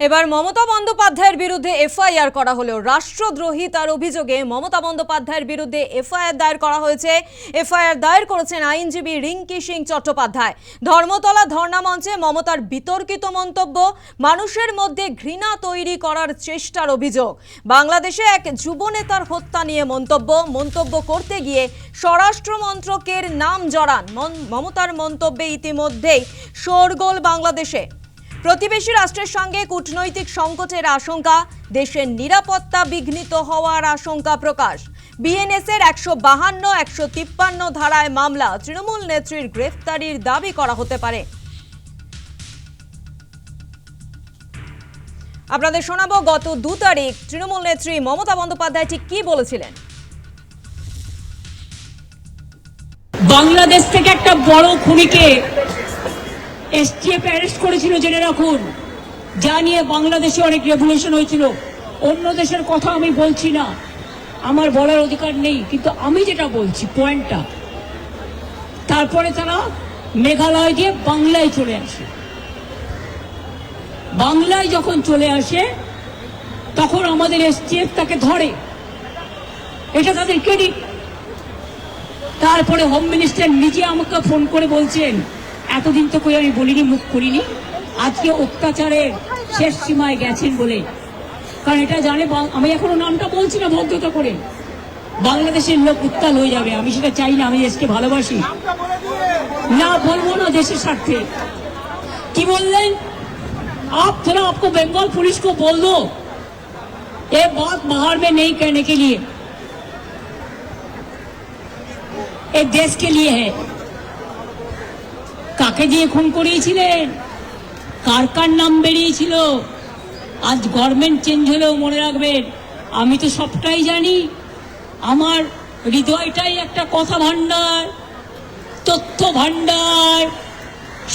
এবার মমতা বন্দ্যোপাধ্যায়ের বিরুদ্ধে এফআইআর করা হলো। রাষ্ট্রদ্রোহিতার অভিযোগে মমতা বন্দ্যোপাধ্যায়ের বিরুদ্ধে এফআইআর দায়ের করা হয়েছে। এফআইআর দায়ের করেছেন আইনজীবী রিঙ্কি সিং চট্টোপাধ্যায়। ধর্মতলা ধর্ণা মঞ্চে মমতার বিতর্কিত মন্তব্য, মানুষের মধ্যে ঘৃণা তৈরি করার চেষ্টার অভিযোগ। বাংলাদেশে এক যুবনেতার হত্যা নিয়ে মন্তব্য করতে গিয়ে স্বরাষ্ট্র মন্ত্রকের নাম জড়ান। মমতার মন্তব্যে ইতিমধ্যেই শোরগোল বাংলাদেশে। প্রতিবেশী রাষ্ট্রের সঙ্গে কূটনৈতিক সংকটের আশঙ্কা, দেশের নিরাপত্তা বিঘ্নিত হওয়ার আশঙ্কা প্রকাশ। বিএনএসের 152, 153 ধারায় মামলা, তৃণমূল নেত্রীর গ্রেফতারির দাবি করা হতে পারে। আপনাদের শোনাবো গত 2 তারিখ তৃণমূল নেত্রী মমতা বন্দ্যোপাধ্যায় ঠিক কি বলেছিলেন। বাংলাদেশ থেকে একটা বড় খুনিকে এসটিএফ অ্যারেস্ট করেছিল, জেনে রাখুন। যা নিয়ে বাংলাদেশে অনেক রেভলিউশন হয়েছিল। অন্য দেশের কথা আমি বলছি না, আমার বলার অধিকার নেই, কিন্তু আমি যেটা বলছি পয়েন্টটা। তারপরে তারা মেঘালয় দিয়ে বাংলায় চলে আসে। বাংলায় যখন চলে আসে তখন আমাদের এসটিএফ তাকে ধরে, এটা তাদের ক্রেডিট। তারপরে হোম মিনিস্টার নিজে আমাকে ফোন করে বলছেন, এতদিন তো কই আমি বলিনি, মুখ করিনি, আজকে অত্যাচারের শেষ সীমায় গেছেন বলে। কারণ এটা জানে, আমি এখনো নামটা বলছি না ভদ্রতা করে, বাংলাদেশের লোক উত্তাল হয়ে যাবে। আমি সেটা চাই না, আমি দেশকে ভালোবাসি, না বলবো না দেশের স্বার্থে। কি বললেন? आप थोड़ा आपको बंगाल पुलिस को बोल दो ये बात बाहर में नहीं कहने के लिए, एक देश के लिए है। কাকে দিয়ে খুন করিয়েছিলেন, কার কার নাম বেরিয়েছিল। আজ গভর্নমেন্ট চেঞ্জ হলেও মনে রাখবেন, আমি তো সবটাই জানি। আমার হৃদয়টাই একটা কথা ভান্ডার, তথ্য ভান্ডার,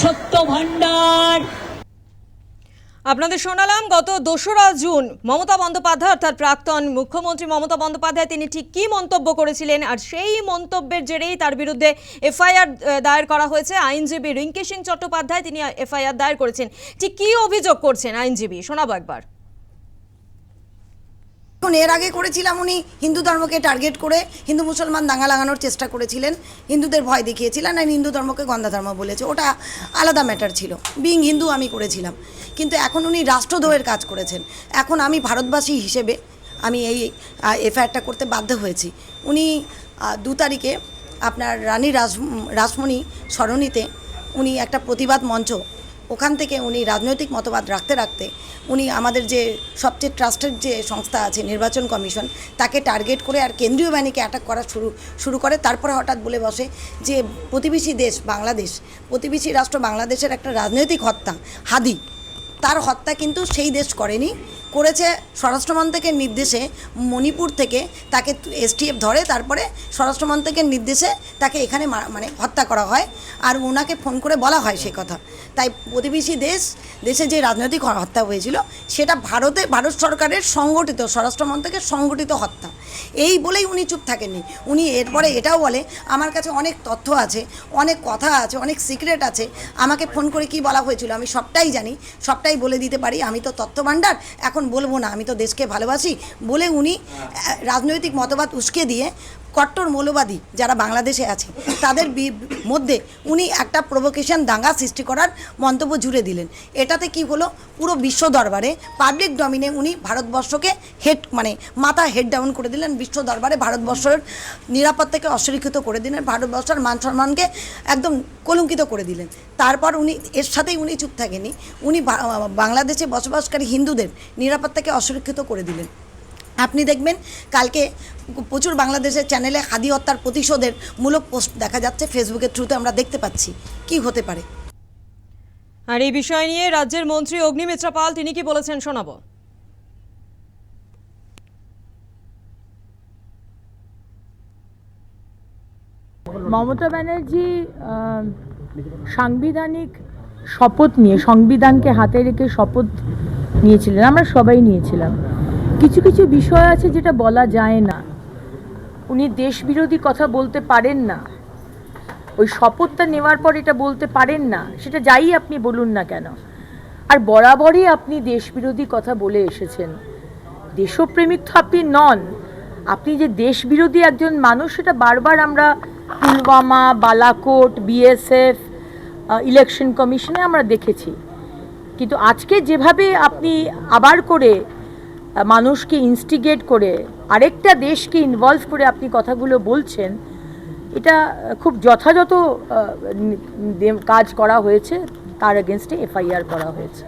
সত্য ভান্ডার। আপনাদের শোনালাম গত 2রা জুন মমতা বন্দ্যোপাধ্যায় অর্থাৎ প্রাক্তন মুখ্যমন্ত্রী মমতা বন্দ্যোপাধ্যায় তিনি ঠিক কী মন্তব্য করেছিলেন, আর সেই মন্তব্যের জেরেই তার বিরুদ্ধে এফআইআর দায়ের করা হয়েছে। আইনজীবী রিঙ্কি সিং চট্টোপাধ্যায় তিনি এফআইআর দায়ের করেছেন। ঠিক কী অভিযোগ করছেন আইনজীবী, শোনাবো একবার। এর আগে করেছিলাম, উনি হিন্দু ধর্মকে টার্গেট করে হিন্দু মুসলমান দাঙ্গা লাগানোর চেষ্টা করেছিলেন, হিন্দুদের ভয় দেখিয়েছিলেন, আর হিন্দু ধর্মকে গন্ধা ধর্ম বলেছে। ওটা আলাদা ম্যাটার ছিল, বিং হিন্দু আমি করেছিলাম। কিন্তু এখন উনি রাষ্ট্রদ্রোহের কাজ করেছেন। এখন আমি ভারতবাসী হিসেবে আমি এই এফআইআরটা করতে বাধ্য হয়েছি। উনি 2 তারিখে আপনার রানী রাসমণি সরণিতে উনি একটা প্রতিবাদ মঞ্চ, ওখান থেকে উনি রাজনৈতিক মতবাদ রাখতে রাখতে উনি আমাদের যে সবচেয়ে ট্রাস্টেড যে সংস্থা আছে নির্বাচন কমিশন, তাকে টার্গেট করে আর কেন্দ্রীয় বাহিনীকে অ্যাটাক করা শুরু করে। তারপরে হঠাৎ বলে বসে যে প্রতিবেশী দেশ বাংলাদেশ, প্রতিবেশী রাষ্ট্র বাংলাদেশের একটা রাজনৈতিক হত্যা হাদি, তার হত্যা কিন্তু সেই দেশ করেনি, করেছে স্বরাষ্ট্রমন্ত্রকের নির্দেশে। মণিপুর থেকে তাকে এসটিএফ ধরে, তারপরে স্বরাষ্ট্রমন্ত্রকের নির্দেশে তাকে এখানে মানে হত্যা করা হয়, আর ওনাকে ফোন করে বলা হয় সে কথা। তাই প্রতিবেশী দেশে যে রাজনৈতিক হত্যা হয়েছিল সেটা ভারত সরকারের সংগঠিত, স্বরাষ্ট্রমন্ত্রকের সংগঠিত হত্যা, এই বলেই উনি চুপ থাকেননি। উনি এরপরে এটাও বলে, আমার কাছে অনেক তথ্য আছে, অনেক কথা আছে, অনেক সিক্রেট আছে, আমাকে ফোন করে কি বলা হয়েছিল আমি সবটাই জানি, সবটাই বলে দিতে পারি, আমি তো তথ্য ভাণ্ডার, এখন বলবো না, আমি তো দেশকে ভালোবাসি বলে উনি রাজনৈতিক মতবাদ উস্কে দিয়ে কট্টর মৌলবাদী যারা বাংলাদেশে আছে তাদের মধ্যে উনি একটা প্রভোকেশন দাঙ্গা সৃষ্টি করার মন্তব্য জুড়ে দিলেন। এটাতে কি হলো, পুরো বিশ্ব দরবারে পাবলিক ডমিনে উনি ভারতবর্ষকে মাথা হেড ডাউন করে দিলেন। বিশ্ব দরবারে ভারতবর্ষের নিরাপত্তাকে অসুরক্ষিত করে দিলেন, ভারতবর্ষের মান সম্মানকে একদম কলঙ্কিত করে দিলেন। তারপর উনি এর সাথেই উনি চুপ থাকেনি, উনি বাংলাদেশে বসবাসকারী হিন্দুদের নিরাপত্তাকে অসুরক্ষিত করে দিলেন। আপনি দেখবেন কালকে প্রচুর বাংলাদেশের চ্যানেলে হাদি হত্যার প্রতিশোধের মূলক পোস্ট দেখা যাচ্ছে, ফেসবুকের থ্রুতে আমরা দেখতে পাচ্ছি। কি হতে পারে? আর এই বিষয় নিয়ে রাজ্যের মন্ত্রী অগ্নিমিত্রা পাল তিনি কি বলেছেন, শোনাবো। মমতা ব্যানার্জি সাংবিধানিক শপথ নিয়ে, সংবিধানকে হাতে রেখে শপথ নিয়েছিলেন, আমরা সবাই নিয়েছিলাম। কিছু কিছু বিষয় আছে যেটা বলা যায় না, উনি দেশবিরোধী কথা বলতে পারেন না, ওই শপথটা নেওয়ার পর এটা বলতে পারেন না, সেটা যাই আপনি বলুন না কেন। আর বরাবরই আপনি দেশবিরোধী কথা বলে এসেছেন। দেশপ্রেমিক তো আপনি নন, আপনি যে দেশবিরোধী একজন মানুষ সেটা বারবার আমরা পুলওয়ামা, বালাকোট, বিএসএফ, ইলেকশন কমিশনে আমরা দেখেছি। কিন্তু আজকে যেভাবে আপনি আবার করে মানুষকে ইনস্টিগেট করে আরেকটা দেশকে ইনভলভ করে আপনি কথাগুলো বলছেন, এটা খুব যথাযথ কাজ করা হয়েছে, তার এগেনস্টে এফআইআর করা হয়েছে।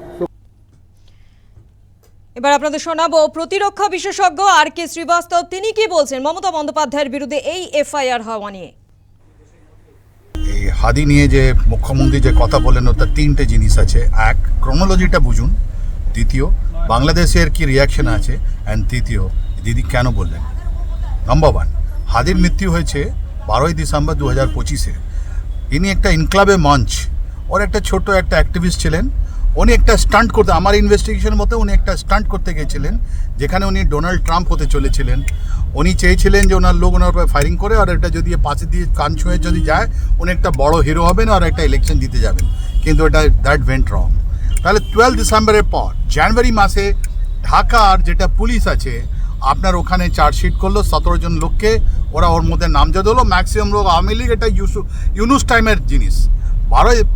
এবার আপনাদের শোনাবো প্রতিরক্ষা বিশেষজ্ঞ আর কে শ্রীবাস্তব, তিনি কি বলছেন মমতা বন্দ্যোপাধ্যায়ের বিরুদ্ধে এই এফআইআর হওয়া নিয়ে। এই হাদি নিয়ে যে মুখ্যমন্ত্রী যে কথা বলেন ওটা তিনটে জিনিস আছে। এক, ক্রোনোলজিটা বুঝুন। দ্বিতীয়, বাংলাদেশের কি রিয়াকশন আছে। অ্যান্ড তৃতীয়, দিদি কেন বললেন। নম্বর 1, হাদির মৃত্যু হয়েছে 12ই ডিসেম্বর 2025-এ। ইনি একটা ইনক্লাবে মঞ্চ, ওর একটা ছোট একটা অ্যাক্টিভিস্ট ছিলেন। উনি একটা স্টান্ট করতে, আমার ইনভেস্টিগেশন মতে উনি একটা স্টান্ট করতে গিয়েছিলেন, যেখানে উনি ডোনাল্ড ট্রাম্প হতে চলেছিলেন। উনি চেয়েছিলেন যে ওনার লোক ওনার উপরে ফায়ারিং করে, আর এটা যদি পাশে দিয়ে কান ছুঁয়ে যদি যায় উনি একটা বড় হিরো হবেন আর একটা ইলেকশন জিতে যাবেন। কিন্তু এটা দ্যাট ওয়েন্ট রং। তাহলে 12 ডিসেম্বরের পর জানুয়ারি মাসে ঢাকার যেটা পুলিশ আছে আপনার ওখানে চার্জশিট করলো 17 জন লোককে, ওরা ওর মধ্যে নামজাদ হলো। ম্যাক্সিমাম লোক আওয়ামী লীগ, এটা ইউনুস টাইমের জিনিস।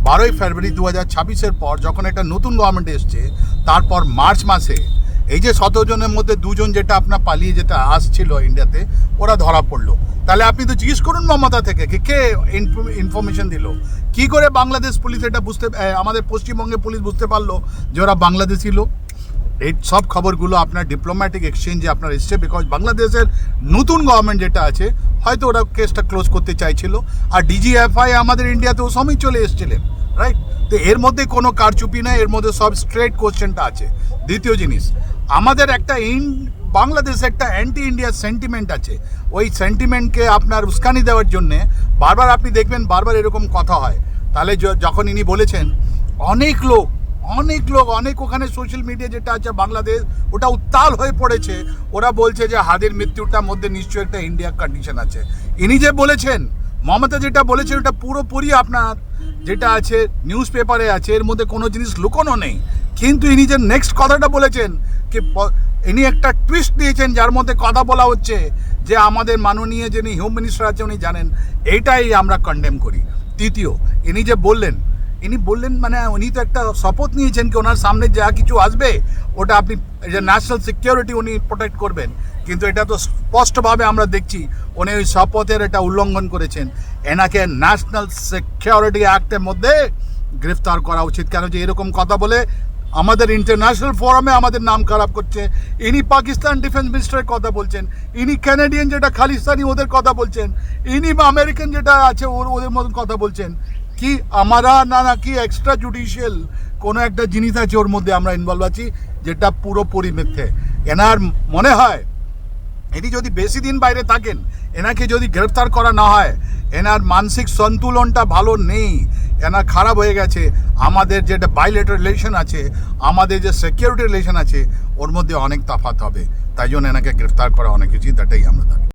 12ই ফেব্রুয়ারি 2026-এর পর যখন একটা নতুন গভর্নমেন্ট এসছে, তারপর মার্চ মাসে এই যে 17 জনের মধ্যে 2 জন যেটা আপনার পালিয়ে যেটা আসছিল ইন্ডিয়াতে, ওরা ধরা পড়লো। তাহলে আপনি তো জিজ্ঞেস করুন মমতা থেকে কে ইনফরমেশন দিল, কি করে বাংলাদেশ পুলিশ এটা বুঝতে, আমাদের পশ্চিমবঙ্গের পুলিশ বুঝতে পারলো যে ওরা বাংলাদেশি লোক। এই সব খবরগুলো আপনার ডিপ্লোম্যাটিক এক্সচেঞ্জে আপনার এসছে, বিকজ বাংলাদেশের নতুন গভর্নমেন্ট যেটা আছে হয়তো ওরা কেসটা ক্লোজ করতে চাইছিল। আর ডিজিএফআই আমাদের ইন্ডিয়াতে ও সময় চলে এসেছিলেন, রাইট। তো এর মধ্যে কোনো কারচুপি নেই, এর মধ্যে সব স্ট্রেট কোশ্চেনটা আছে। দ্বিতীয় জিনিস, আমাদের একটা বাংলাদেশে একটা অ্যান্টি ইন্ডিয়া সেন্টিমেন্ট আছে। ওই সেন্টিমেন্টকে আপনার উস্কানি দেওয়ার জন্যে বারবার আপনি দেখবেন বারবার এরকম কথা হয়। তাহলে যখন ইনি বলেছেন, অনেক লোক অনেক ওখানে সোশ্যাল মিডিয়া যেটা আছে বাংলাদেশ, ওটা উত্তাল হয়ে পড়েছে। ওরা বলছে যে হাদির মৃত্যুটার মধ্যে নিশ্চয়ই একটা ইন্ডিয়ার কন্ডিশন আছে। ইনি যে বলেছেন, মমতা যেটা বলেছেন, ওটা পুরোপুরি আপনার যেটা আছে নিউজ পেপারে আছে, এর মধ্যে কোনো জিনিস লুকোনো নেই। কিন্তু ইনি যে নেক্সট কথাটা বলেছেন, কি ইনি একটা টুইস্ট দিয়েছেন যার মধ্যে কথা বলা হচ্ছে যে আমাদের মাননীয় যিনি হোম মিনিস্টার আছে উনি জানেন, এইটাই আমরা কন্ডেম করি। তৃতীয়, ইনি যে বললেন মানে উনি তো একটা শপথ নিয়েছেন কি ওনার সামনে যা কিছু আসবে ওটা আপনি যে ন্যাশনাল সিকিউরিটি উনি প্রোটেক্ট করবেন। কিন্তু এটা তো স্পষ্টভাবে আমরা দেখছি উনি ওই শপথের এটা উল্লঙ্ঘন করেছেন। এনাকে ন্যাশনাল সিকিউরিটি অ্যাক্টের মধ্যে গ্রেফতার করা উচিত। কেন যে এরকম কথা বলে আমাদের ইন্টারন্যাশনাল ফোরামে আমাদের নাম খারাপ করছে। ইনি পাকিস্তান ডিফেন্স মিনিস্টারের কথা বলছেন, ইনি ক্যানাডিয়ান যেটা খালিস্তানি ওদের কথা বলছেন, ইনি আমেরিকান যেটা আছে ওদের মতন কথা বলছেন। কি আমরা নাকি এক্সট্রা জুডিশিয়াল কোনো একটা জিনিস আছে ওর মধ্যে আমরা ইনভলভ আছি, যেটা পুরোপুরি মিথ্যে। এনার মনে হয় ইনি যদি বেশি দিন বাইরে থাকেন, এনাকে যদি গ্রেফতার করা না হয়, এনার মানসিক সন্তুলনটা ভালো নেই, এনার খারাপ হয়ে গেছে। আমাদের যেটা বাইলেটারাল রিলেশন আছে, আমাদের যে সিকিউরিটি রিলেশন আছে, ওর মধ্যে অনেক তফাৎ হবে। তাই জন্য এনাকে গ্রেফতার করা অনেক উচিত, এটাই আমরা দাবি।